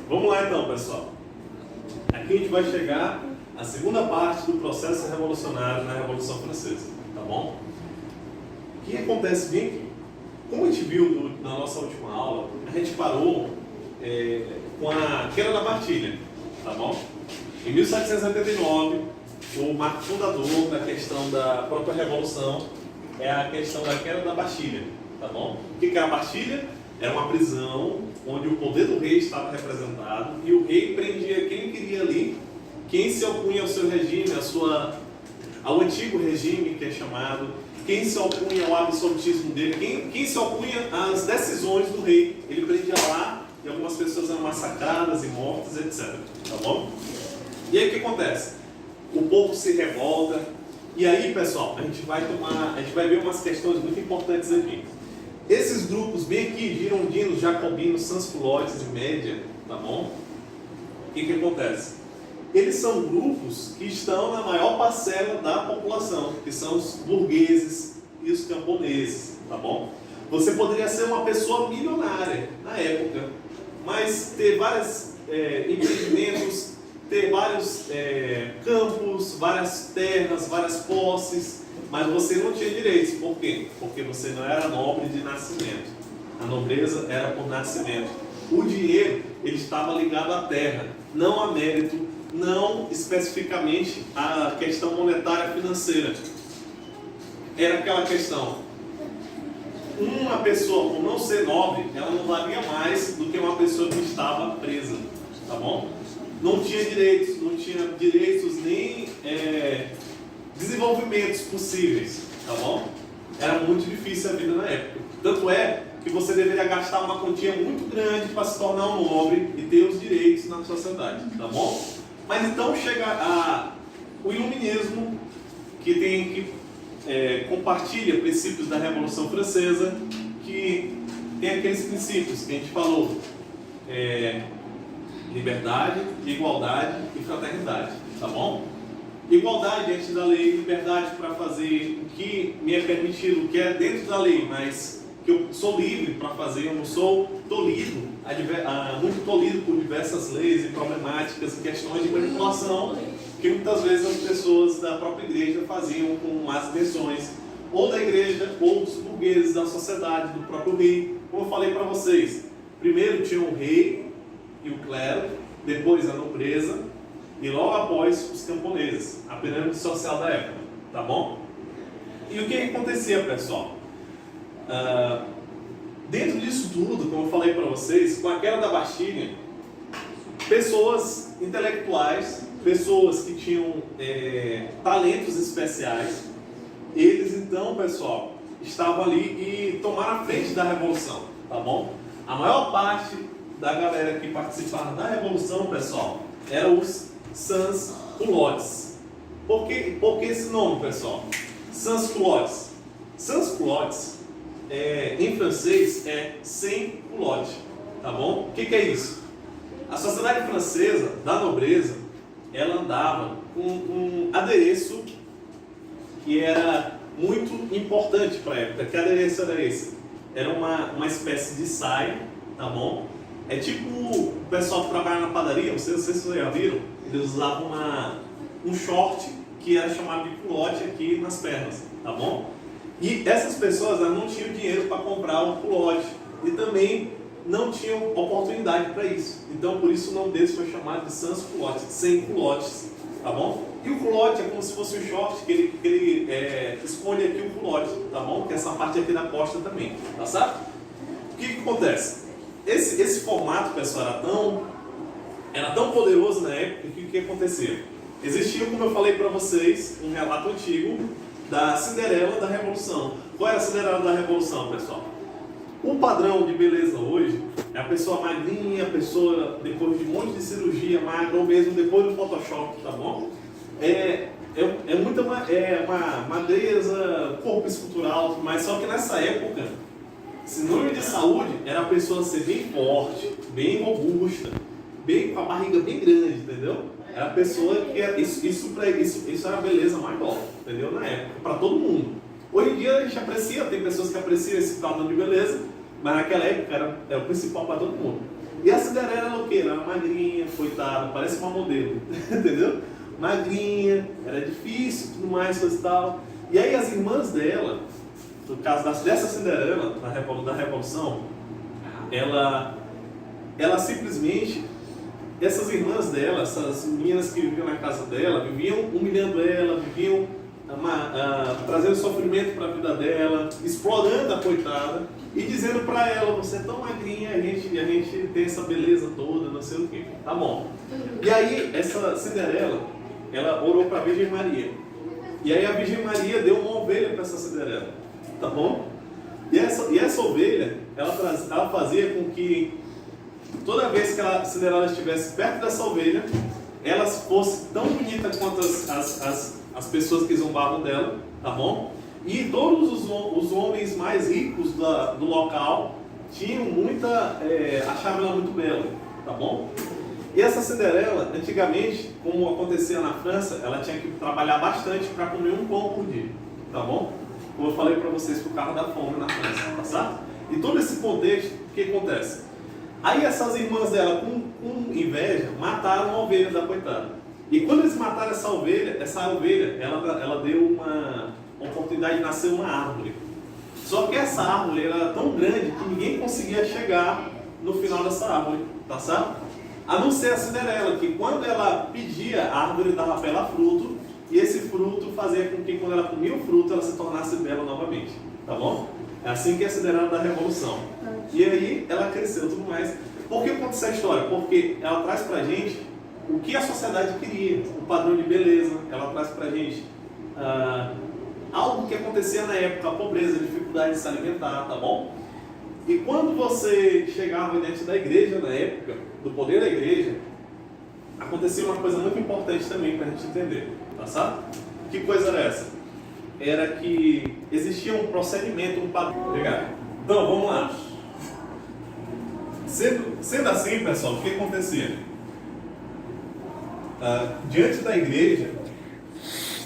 Vamos lá então, pessoal. Aqui a gente vai chegar à segunda parte do processo revolucionário na Revolução Francesa, tá bom? O que acontece bem aqui? Como a gente viu na nossa última aula, a gente parou com a queda da Bastilha, tá bom? Em 1789, o marco fundador da questão da própria Revolução é a questão da queda da Bastilha, tá bom? O que é a Bastilha? Era uma prisão onde o poder do rei estava representado e o rei prendia quem queria ali, quem se opunha ao seu regime, ao antigo regime que é chamado, quem se opunha ao absolutismo dele, quem se opunha às decisões do rei. Ele prendia lá e algumas pessoas eram massacradas e mortas, etc. Tá bom? E aí o que acontece? O povo se revolta e aí, pessoal, a gente vai ver umas questões muito importantes aqui. Esses grupos bem aqui, girondinos, jacobinos, sans-culottes e média, tá bom? O que acontece? Eles são grupos que estão na maior parcela da população, que são os burgueses e os camponeses, tá bom? Você poderia ser uma pessoa milionária na época, mas ter vários empreendimentos, ter vários campos, várias terras, várias posses, mas você não tinha direitos. Por quê? Porque você não era nobre de nascimento. A nobreza era por nascimento. O dinheiro, ele estava ligado à terra, não a mérito, não especificamente à questão monetária financeira. Era aquela questão. Uma pessoa, por não ser nobre, ela não valia mais do que uma pessoa que estava presa. Tá bom? Não tinha direitos nem desenvolvimentos possíveis, tá bom? Era muito difícil a vida na época. Tanto é que você deveria gastar uma quantia muito grande para se tornar um nobre e ter os direitos na sociedade, tá bom? Mas então chega o iluminismo, que compartilha princípios da Revolução Francesa, que tem aqueles princípios que a gente falou, liberdade, igualdade e fraternidade, tá bom? Igualdade diante da lei, liberdade para fazer o que me é permitido, o que é dentro da lei, mas que eu sou livre para fazer, eu não sou tolhido, muito tolhido por diversas leis e problemáticas e questões de manipulação que muitas vezes as pessoas da própria igreja faziam com más intenções, ou da igreja, ou dos burgueses, da sociedade, do próprio rei. Como eu falei para vocês, primeiro tinha o rei e o clero, depois a nobreza, e logo após os camponeses, a pirâmide social da época, tá bom? E o que acontecia, pessoal? Dentro disso tudo, como eu falei para vocês, com a queda da Bastilha, pessoas intelectuais, pessoas que tinham talentos especiais, eles então, pessoal, estavam ali e tomaram a frente da Revolução, tá bom? A maior parte da galera que participava da Revolução, pessoal, eram os sans-culottes. Por que esse nome, pessoal? Sans-culottes. Sans-culottes, em francês, é sem culotte, tá bom? O que é isso? A sociedade francesa, da nobreza, ela andava com um adereço que era muito importante para a época. Que adereço era esse? Era uma espécie de saia, tá bom? É tipo o pessoal que trabalha na padaria, não sei se vocês já viram, eles usavam um short que era chamado de culotte aqui nas pernas, tá bom? E essas pessoas não tinham dinheiro para comprar o culotte e também não tinham oportunidade para isso. Então por isso o nome deles foi chamado de sans-culottes, sem culottes, tá bom? E o culotte é como se fosse um short que ele esconde aqui o culotte, tá bom? Que é essa parte aqui da costa também, tá certo? O que acontece? Esse formato, pessoal, era tão poderoso na época que o que acontecia? Existia, como eu falei para vocês, um relato antigo da Cinderela da Revolução. Qual é a Cinderela da Revolução, pessoal? O padrão de beleza hoje é a pessoa magrinha, a pessoa depois de um monte de cirurgia magra, ou mesmo depois do Photoshop, tá bom? Uma magreza, corpo escultural, mas só que nessa época, sinônimo de saúde era a pessoa ser bem forte, bem robusta, com a barriga bem grande, entendeu? Era a pessoa que isso era a beleza maior, entendeu? Na época, para todo mundo. Hoje em dia a gente aprecia, tem pessoas que apreciam esse padrão de beleza, mas naquela época era o principal para todo mundo. E a Cinderela era o quê? blogueira, era magrinha, coitada, parece uma modelo, entendeu? Magrinha, era difícil, tudo mais, coisa e tal. E aí as irmãs dela, no caso dessa Cinderela, da Revolução, ela simplesmente, essas irmãs dela, essas meninas que viviam na casa dela, viviam humilhando ela, viviam trazendo sofrimento para a vida dela, explorando a coitada e dizendo para ela: você é tão magrinha, a gente tem essa beleza toda, não sei o que. Tá bom. E aí essa Cinderela, ela orou para a Virgem Maria. E aí a Virgem Maria deu uma ovelha para essa Cinderela. Tá bom? E essa ovelha, ela fazia com que toda vez que a Cinderela estivesse perto dessa ovelha, ela fosse tão bonita quanto as pessoas que zombavam dela, tá bom? E todos os homens mais ricos do local tinham achavam ela muito bela, tá bom? E essa Cinderela, antigamente, como acontecia na França, ela tinha que trabalhar bastante para comer um pão por dia, tá bom? Como eu falei para vocês, que o carro da fome na França, tá certo? E todo esse contexto, o que acontece? Aí essas irmãs dela, com inveja, mataram a ovelha da coitada. E quando eles mataram essa ovelha, ela deu uma oportunidade de nascer uma árvore. Só que essa árvore era tão grande que ninguém conseguia chegar no final dessa árvore, tá certo? A não ser a Cinderela, que quando ela pedia, a árvore dava para ela fruto, e esse fruto fazia com que quando ela comia o fruto, ela se tornasse bela novamente, tá bom? É assim que é a Cinderela da Revolução. E aí ela cresceu e tudo mais. Por que eu conto essa história? Porque ela traz pra gente o que a sociedade queria, o padrão de beleza. Ela traz pra gente algo que acontecia na época, a pobreza, a dificuldade de se alimentar, tá bom? E quando você chegava diante da igreja na época, do poder da igreja, acontecia uma coisa muito importante também pra gente entender, tá certo? Que coisa era essa? Era que existia um procedimento, um padrão. Obrigado. Então, vamos lá. Sendo assim, pessoal, o que acontecia? Diante da igreja,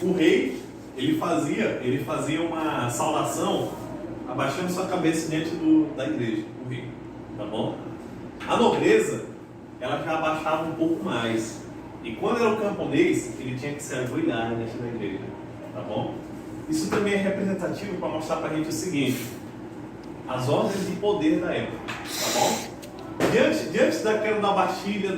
o rei, ele fazia uma saudação abaixando sua cabeça diante da igreja, o rei, tá bom? A nobreza, ela já abaixava um pouco mais. E quando era o camponês, ele tinha que se ajoelhar diante da igreja, tá bom? Isso também é representativo para mostrar para a gente o seguinte: as ordens de poder da época, tá bom? Diante da batilha,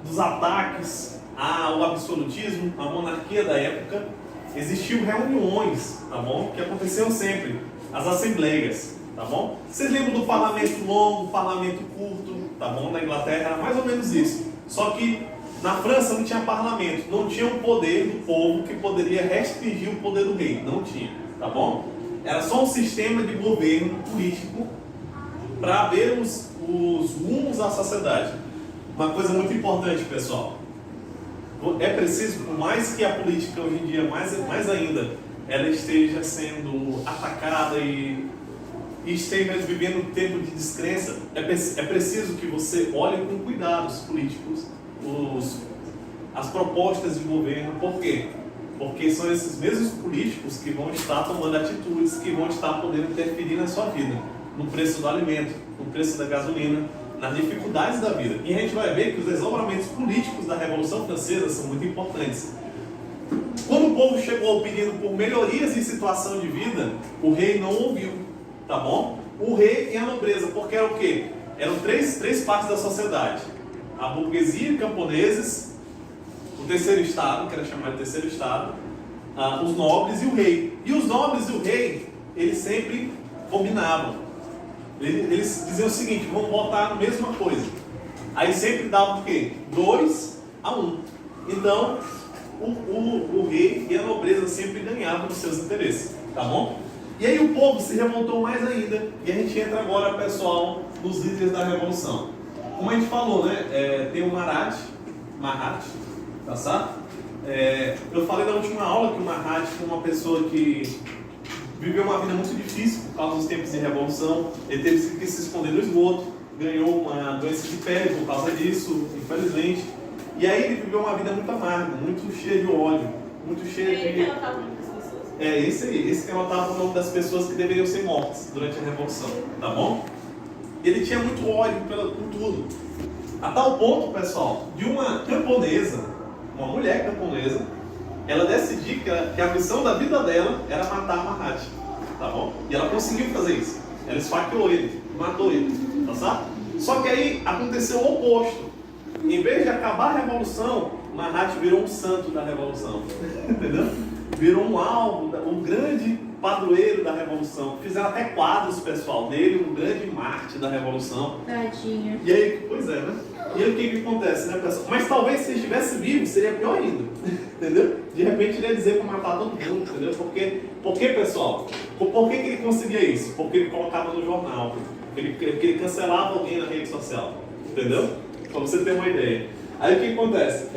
dos ataques ao absolutismo, à monarquia da época, existiam reuniões, tá bom? Que aconteciam sempre, as assembleias, tá bom? Vocês lembram do parlamento longo, parlamento curto, tá bom? Na Inglaterra era mais ou menos isso. Só que na França não tinha parlamento, não tinha o poder do povo que poderia restringir o poder do rei, não tinha, tá bom? Era só um sistema de governo político para ver os rumos da sociedade. Uma coisa muito importante, pessoal, é preciso, por mais que a política hoje em dia, mais ainda, ela esteja sendo atacada e esteja vivendo um tempo de descrença, é preciso que você olhe com cuidado os políticos, as propostas de governo. Por quê? Porque são esses mesmos políticos que vão estar tomando atitudes que vão estar podendo interferir na sua vida, no preço do alimento, no preço da gasolina, nas dificuldades da vida. E a gente vai ver que os desdobramentos políticos da Revolução Francesa são muito importantes. Quando o povo chegou pedindo por melhorias em situação de vida, o rei não ouviu, tá bom? O rei e a nobreza, porque era o quê? Eram três partes da sociedade: a burguesia e camponeses, o terceiro estado, que era chamado de terceiro estado, os nobres e o rei. E os nobres e o rei, eles sempre combinavam. Eles diziam o seguinte: vamos votar na mesma coisa. Aí sempre dava o quê? 2-1. Então, o rei e a nobreza sempre ganhavam os seus interesses, tá bom? E aí o povo se revoltou mais ainda. E a gente entra agora, pessoal, nos líderes da Revolução. Como a gente falou, né? Tem o Marat, tá certo? Eu falei na última aula que o Marat foi uma pessoa que viveu uma vida muito difícil por causa dos tempos de revolução. Ele teve que se esconder no esgoto, ganhou uma doença de pele por causa disso, infelizmente. E aí ele viveu uma vida muito amarga, muito cheia de ódio, muito cheia de... Ele que anotava o nome das pessoas. Esse que anotava o nome das pessoas que deveriam ser mortas durante a revolução, tá bom? Ele tinha muito ódio por tudo. A tal ponto, pessoal, de uma camponesa, uma mulher camponesa, ela decidiu que a missão da vida dela era matar Mahatma, tá bom? E ela conseguiu fazer isso. Ela esfaqueou ele, matou ele, tá certo? Só que aí aconteceu o oposto. Em vez de acabar a revolução, Mahatma virou um santo da revolução, entendeu? Virou um alvo, um grande padroeiro da revolução. Fizeram até quadros, pessoal, dele, um grande mártir da revolução. Tadinho. E aí, pois é, né? E aí o que acontece, né, pessoal? Mas talvez se ele estivesse vivo, seria pior ainda, entendeu? De repente ele ia dizer para matar todo mundo, entendeu? Por que, pessoal? Por que ele conseguia isso? Porque ele colocava no jornal, porque ele cancelava alguém na rede social, entendeu? Para você ter uma ideia. Aí o que acontece?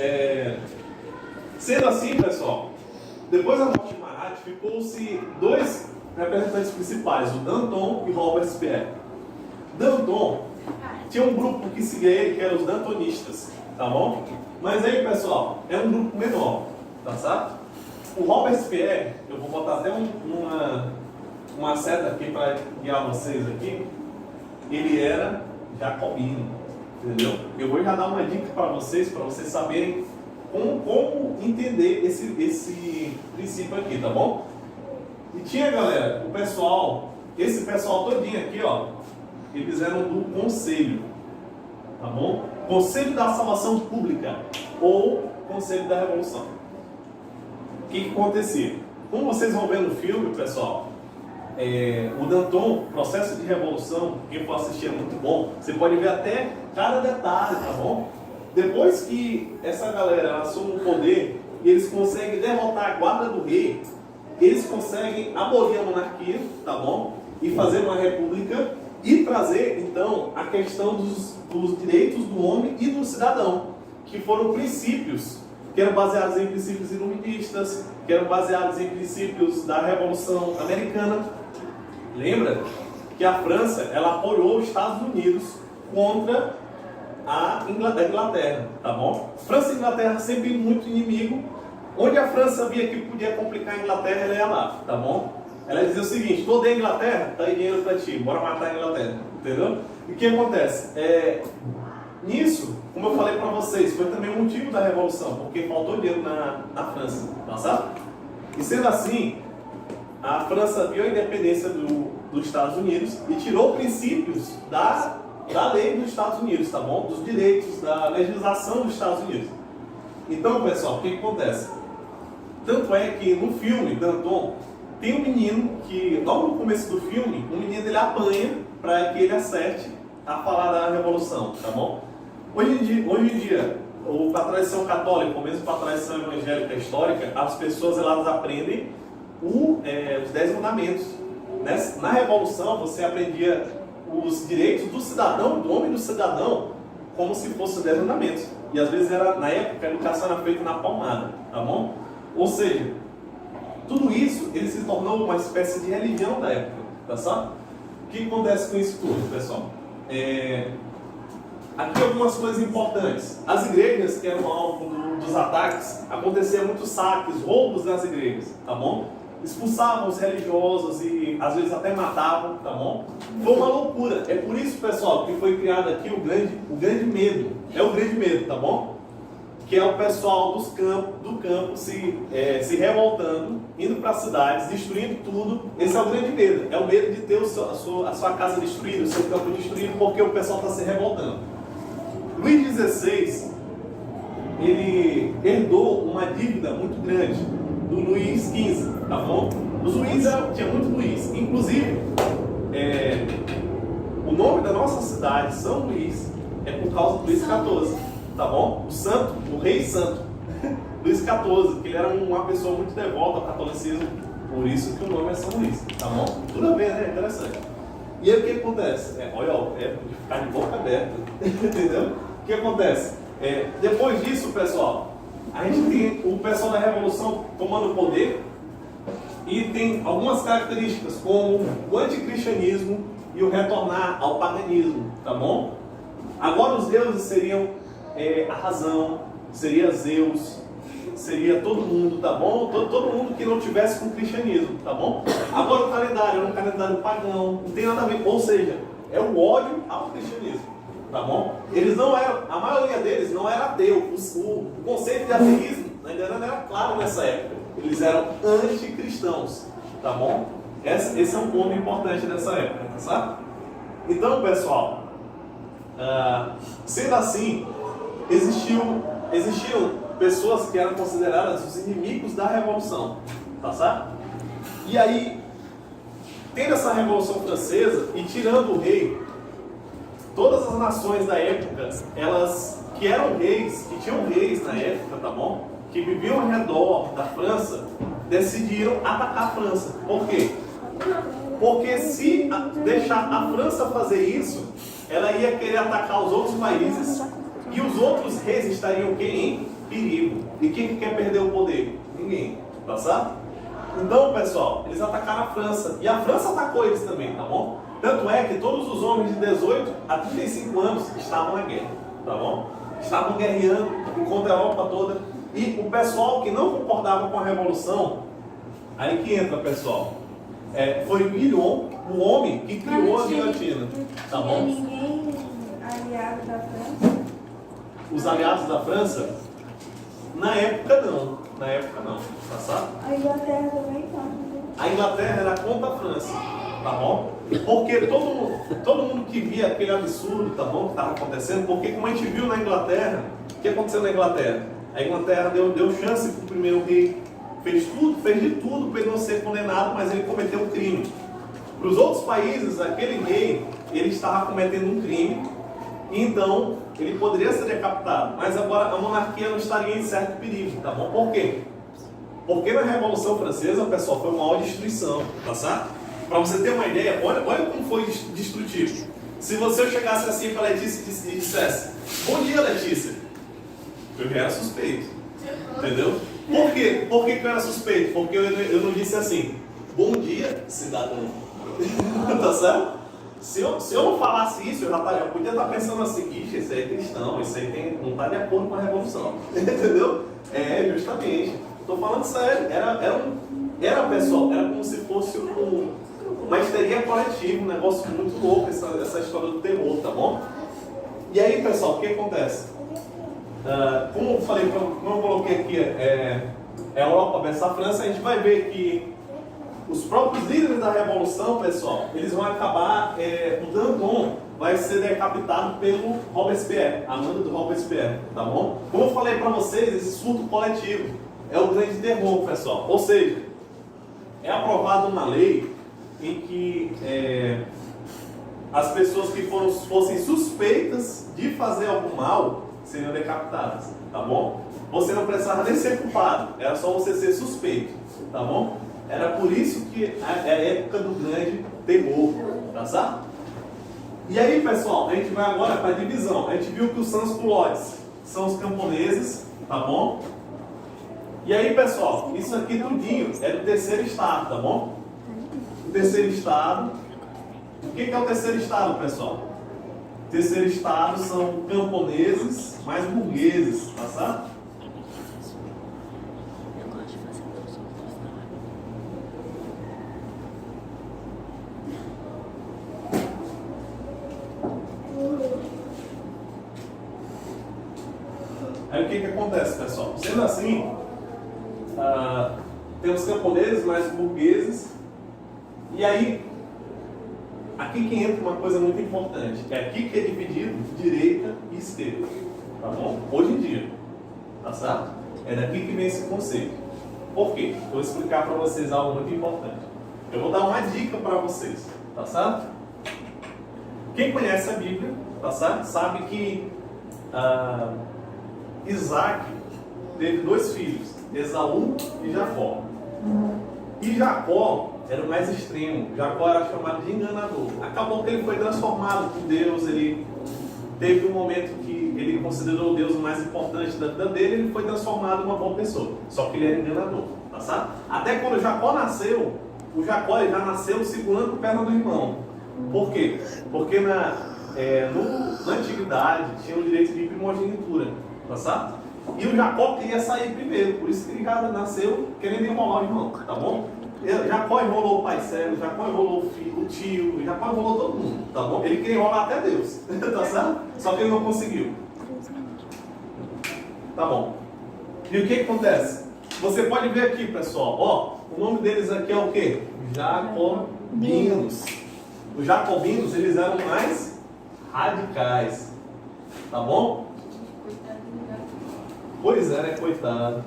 Sendo assim, pessoal, depois da morte de Mahatma, ficou-se dois representantes principais, o Danton e Robespierre. Danton tinha um grupo que seguia ele, que eram os dantonistas, tá bom? Mas aí, pessoal, é um grupo menor, tá certo? O Robespierre, eu vou botar até uma seta aqui para guiar vocês aqui, ele era jacobino, entendeu? Eu vou já dar uma dica para vocês saberem como entender esse princípio aqui, tá bom? E tinha, galera, esse pessoal todinho aqui, ó, eles eram do Conselho, tá bom? Conselho da Salvação Pública ou Conselho da Revolução. O que acontecia? Como vocês vão ver no filme, pessoal, o Danton, Processo de Revolução, quem for assistir é muito bom, você pode ver até cada detalhe, tá bom? Depois que essa galera assume o poder e eles conseguem derrotar a guarda do rei, eles conseguem abolir a monarquia, tá bom? E fazer uma república e trazer, então, a questão dos direitos do homem e do cidadão, que foram princípios, que eram baseados em princípios iluministas, que eram baseados em princípios da Revolução Americana. Lembra que a França, ela apoiou os Estados Unidos contra a Inglaterra, tá bom? França e Inglaterra sempre muito inimigo. Onde a França via que podia complicar a Inglaterra, ela ia lá, tá bom? Ela dizia o seguinte: tu odeia a Inglaterra? Tá aí dinheiro pra ti, bora matar a Inglaterra, entendeu? E o que acontece? Nisso, como eu falei pra vocês, foi também o motivo da Revolução, porque faltou dinheiro na França, tá certo? E sendo assim, a França viu a independência dos Estados Unidos e tirou princípios da lei dos Estados Unidos, tá bom? Dos direitos, da legislação dos Estados Unidos. Então, pessoal, o que acontece? Tanto é que no filme, Danton, tem um menino que, logo no começo do filme, o menino ele apanha para que ele acerte a falar da Revolução, tá bom? Hoje em dia, para a tradição católica, ou mesmo para a tradição evangélica histórica, as pessoas elas aprendem os 10 mandamentos. Na Revolução, você aprendia os direitos do cidadão, do homem e do cidadão, como se fossem 10 mandamentos. E às vezes, na época, a educação era feita na palmada, tá bom? Ou seja, tudo isso, ele se tornou uma espécie de religião da época, tá certo? O que acontece com isso tudo, pessoal? Aqui algumas coisas importantes. As igrejas, que eram alvo dos ataques, aconteciam muitos saques, roubos nas igrejas, tá bom? Expulsavam os religiosos e às vezes até matavam, tá bom? Foi uma loucura. É por isso, pessoal, que foi criado aqui o grande medo. É o grande medo, tá bom? Que é o pessoal do campo se revoltando, indo para as cidades, destruindo tudo. Esse é o grande medo. É o medo de ter a sua casa destruída, o seu campo destruído, porque o pessoal está se revoltando. Luís XVI, ele herdou uma dívida muito grande do Luís XV, tá bom? Os Luís, tinha muito Luís. Inclusive, o nome da nossa cidade, São Luís, é por causa do Luís XIV, tá bom? O santo, o rei santo, Luís XIV, que ele era uma pessoa muito devota ao catolicismo, por isso que o nome é São Luís, tá bom? Tudo a ver, né? Interessante. E aí o que acontece? Olha, de ficar de boca aberta, entendeu? O que acontece? Depois disso, pessoal, a gente tem o pessoal da Revolução tomando o poder e tem algumas características, como o anticristianismo e o retornar ao paganismo, tá bom? Agora os deuses seriam a razão, seria Zeus, seria todo mundo, tá bom? Todo mundo que não tivesse com o cristianismo, tá bom? Agora o calendário é um calendário pagão, não tem nada a ver, ou seja, é o ódio ao cristianismo, tá bom? Eles não eram, a maioria deles não era ateu. O conceito de ateísmo ainda não era claro nessa época. Eles eram anticristãos, tá bom? Esse é um ponto importante dessa época, tá certo? Então, pessoal, sendo assim, existiam pessoas que eram consideradas os inimigos da Revolução, tá certo? E aí, tendo essa Revolução Francesa e tirando o rei, todas as nações da época, elas que eram reis, que tinham reis na época, tá bom? Que viviam ao redor da França, decidiram atacar a França. Por quê? Porque se deixar a França fazer isso, ela ia querer atacar os outros países e os outros reis estariam em perigo. E quem quer perder o poder? Ninguém, tá certo? Então, pessoal, eles atacaram a França e a França atacou eles também, tá bom? Tanto é que todos os homens de 18 a 35 anos estavam na guerra, tá bom? Estavam guerreando contra a Europa toda. E o pessoal que não concordava com a Revolução, aí que entra, pessoal, foi Guillaume, o homem que criou a guilhotina, tá bom? Ninguém aliado da França? Os aliados da França? Na época não, tá certo? A Inglaterra também não. A Inglaterra era contra a França, tá bom? Porque todo mundo que via aquele absurdo, tá bom, que estava acontecendo, porque como a gente viu na Inglaterra, o que aconteceu na Inglaterra? A Inglaterra deu chance para o primeiro rei, fez de tudo para ele não ser condenado, mas ele cometeu um crime. Para os outros países, aquele rei, ele estava cometendo um crime, então ele poderia ser decapitado, mas agora a monarquia não estaria em certo perigo, tá bom? Por quê? Porque na Revolução Francesa, pessoal, foi uma maior destruição, tá certo? Para você ter uma ideia, olha como foi destrutivo. Se você chegasse assim para a Letícia e dissesse: bom dia, Letícia, eu já era suspeito, entendeu? Por quê? Por que eu era suspeito? Porque eu não disse assim: bom dia, cidadão. Tá certo? Se eu não falasse isso, eu podia estar pensando assim: ixi, esse aí é cristão, esse aí não está de acordo com a Revolução. Entendeu? Justamente. Estou falando sério. Era, pessoal, era como se fosse uma histeria coletiva, um negócio muito louco, essa história do terror, tá bom? E aí, pessoal, o que acontece? Como eu falei, como eu coloquei aqui, a Europa versus a França, a gente vai ver que os próprios líderes da Revolução, pessoal, eles vão acabar, o Danton vai ser decapitado pelo Robespierre, a mando do Robespierre, tá bom? Como eu falei para vocês, esse surto coletivo é o grande terror, pessoal. Ou seja, é aprovada uma lei em que as pessoas que fossem suspeitas de fazer algum mal seriam decapitadas, tá bom? Você não precisava nem ser culpado, era só você ser suspeito, tá bom? Era por isso que é a época do grande terror, tá certo? E aí, pessoal, a gente vai agora para a divisão. A gente viu que os sans-culottes são os camponeses, tá bom? E aí, pessoal, isso aqui tudinho é do terceiro estado, tá bom? O terceiro estado. O que é o terceiro estado, pessoal? O terceiro estado são camponeses mais burgueses, tá certo? Aí o que acontece, pessoal? Sendo assim, temos camponeses mais burgueses, e aí, aqui que entra uma coisa muito importante, é aqui que é dividido direita e esquerda, tá bom? Hoje em dia, tá certo? É daqui que vem esse conceito. Por quê? Vou explicar para vocês algo muito importante. Eu vou dar uma dica para vocês, tá certo? Quem conhece a Bíblia, tá certo? Sabe que Isaac teve 2 filhos, Esaú e Jacó. E Jacó era o mais extremo. Jacó era chamado de enganador. Acabou que ele foi transformado por Deus. Ele teve um momento que ele considerou Deus o mais importante da vida dele. Ele foi transformado em uma boa pessoa. Só que ele era enganador, tá certo? Até quando Jacó nasceu, o Jacó já nasceu segurando a perna do irmão. Por quê? Porque na antiguidade tinha o direito de primogenitura, tá certo? E o Jacó queria sair primeiro, por isso que ele já nasceu querendo enrolar o irmão, tá bom? Jacó enrolou o pai cego, Jacó enrolou o filho, o tio, Jacó enrolou todo mundo, tá bom? Ele queria enrolar até Deus, tá certo? Só que ele não conseguiu. Tá bom. E o que acontece? Você pode ver aqui, pessoal, ó, o nome deles aqui é o quê? Jacobinos. Os jacobinos, eles eram mais radicais, tá bom? Pois é, né? Coitado.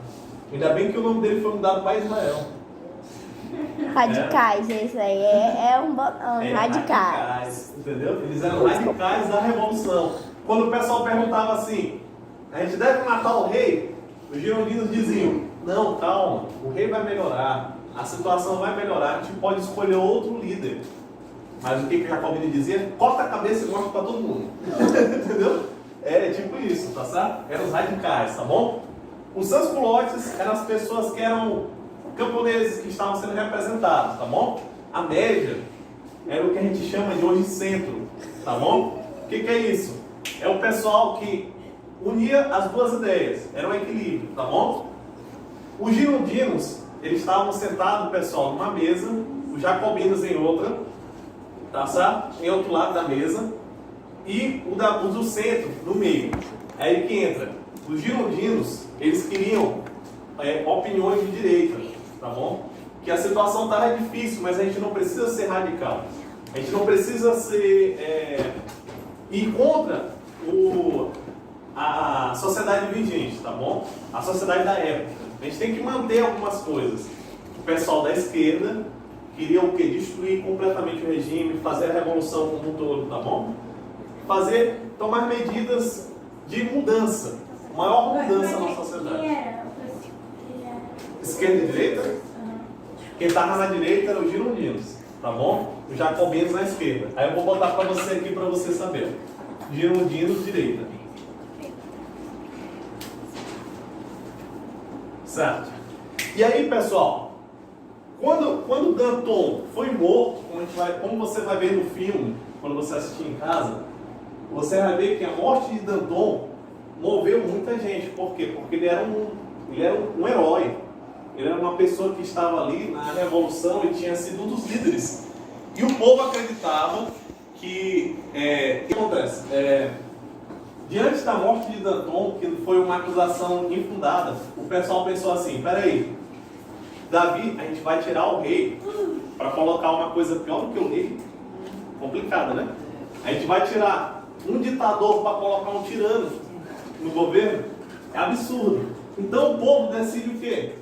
Ainda bem que o nome dele foi mudado para Israel. Radicais, esse aí é um botão, radicais. Entendeu? Eles eram radicais da revolução. Quando o pessoal perguntava assim, a gente deve matar o rei, os girondinos diziam, não, calma, o rei vai melhorar, a situação vai melhorar, a gente pode escolher outro líder. Mas o que Jacobino dizia? Corta a cabeça e mostra para todo mundo. Entendeu? É tipo isso, tá certo? Eram os radicais, tá bom? Os sansculotes eram as pessoas que eram camponeses que estavam sendo representados, tá bom? A média era o que a gente chama de hoje centro, tá bom? O que é isso? É o pessoal que unia as duas ideias, era um equilíbrio, tá bom? Os girondinos, eles estavam sentados, pessoal, numa mesa, os jacobinos em outra, tá certo? Em outro lado da mesa, e o do centro, no meio. É aí que entra. Os girondinos, eles queriam opiniões de direita, tá bom? Que a situação estava difícil, mas a gente não precisa ser radical. A gente não precisa ir contra a sociedade vigente, tá bom? A sociedade da época. A gente tem que manter algumas coisas. O pessoal da esquerda queria o quê? Destruir completamente o regime, fazer a revolução como um todo, tá bom? Tomar medidas de mudança, maior mudança na sociedade. Esquerda e direita? Quem estava na direita eram os girondinos, tá bom? Os jacobinos na esquerda. Aí eu vou botar para você aqui para você saber. Girondinos, direita. Certo? E aí, pessoal, quando Danton foi morto, como você vai ver no filme, quando você assistir em casa, você vai ver que a morte de Danton moveu muita gente. Por quê? Porque ele era um herói. Ele era uma pessoa que estava ali na revolução e tinha sido um dos líderes. E o povo acreditava que... o que acontece? Diante da morte de Danton, que foi uma acusação infundada, o pessoal pensou assim, peraí, Davi, a gente vai tirar o rei para colocar uma coisa pior do que o rei? Complicada, né? A gente vai tirar um ditador para colocar um tirano no governo? É absurdo. Então o povo decide o quê?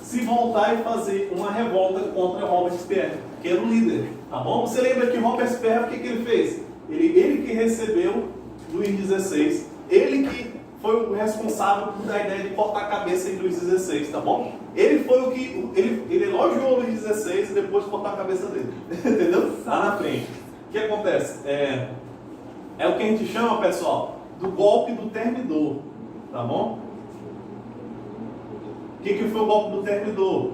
Se voltar e fazer uma revolta contra Robespierre, que era o líder, tá bom? Você lembra que Robespierre, o que ele fez? Ele que recebeu Luís XVI, ele que foi o responsável por dar a ideia de cortar a cabeça de Luís XVI, tá bom? Ele foi o que, ele elogiou Luís XVI e depois cortou a cabeça dele, entendeu? Lá na frente. O que acontece? É o que a gente chama, pessoal, do golpe do termidor, tá bom? O que foi o golpe do termidor?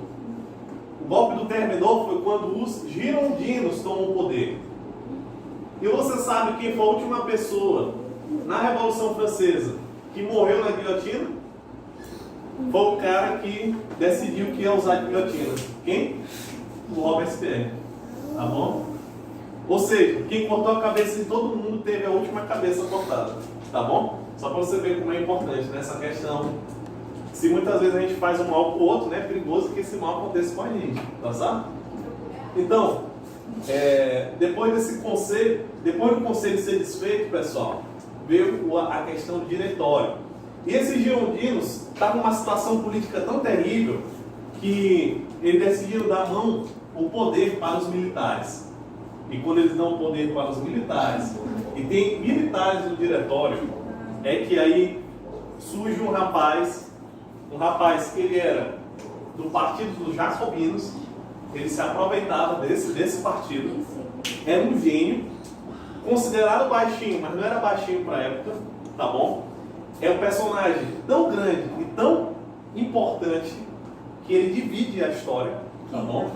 O golpe do termidor foi quando os girondinos tomam o poder. E você sabe quem foi a última pessoa na Revolução Francesa que morreu na guilhotina? Foi o cara que decidiu que ia usar a guilhotina. Quem? O Robespierre, tá bom? Ou seja, quem cortou a cabeça de todo mundo teve a última cabeça cortada, tá bom? Só para você ver como é importante nessa questão. Se muitas vezes a gente faz um mal para o outro, né, é perigoso que esse mal aconteça com a gente, tá certo? Então, depois do conselho ser desfeito, pessoal, veio a questão do diretório. E esses girondinos estavam numa situação política tão terrível que eles decidiram dar o poder para os militares. E quando eles dão o poder para os militares, e tem militares no diretório, é que aí surge um rapaz que ele era do partido dos jacobinos, ele se aproveitava desse partido, era um gênio, considerado baixinho, mas não era baixinho para a época, tá bom? É um personagem tão grande e tão importante que ele divide a história, tá bom?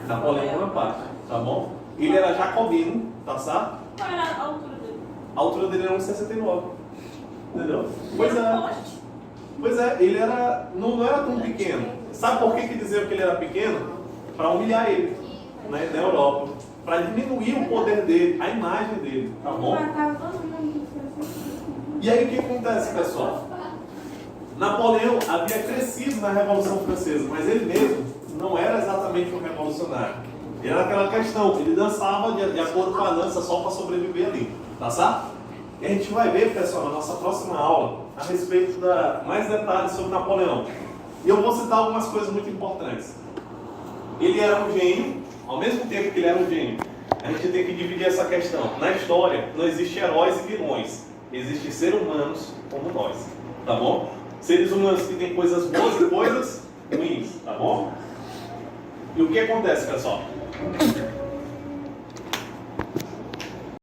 Napoleão Bonaparte, tá bom? Ele era jacobino, tá certo? Qual era a altura dele? A altura dele era 1,69, entendeu? Pois é, ele era, não era tão pequeno. Sabe por que diziam que ele era pequeno? para humilhar ele, né, na Europa, para diminuir o poder dele, a imagem dele, tá bom? Matava todo mundo. E aí o que acontece, pessoal? Napoleão havia crescido na Revolução Francesa, mas ele mesmo não era exatamente um revolucionário. Era aquela questão, ele dançava de acordo com a dança só para sobreviver ali, tá certo? E a gente vai ver, pessoal, na nossa próxima aula, a respeito da mais detalhes sobre Napoleão. E eu vou citar algumas coisas muito importantes. Ele era um gênio, ao mesmo tempo que ele era um gênio, a gente tem que dividir essa questão. Na história, não existe heróis e vilões, existem seres humanos como nós, tá bom? Seres humanos que têm coisas boas e coisas ruins, tá bom? E o que acontece, pessoal?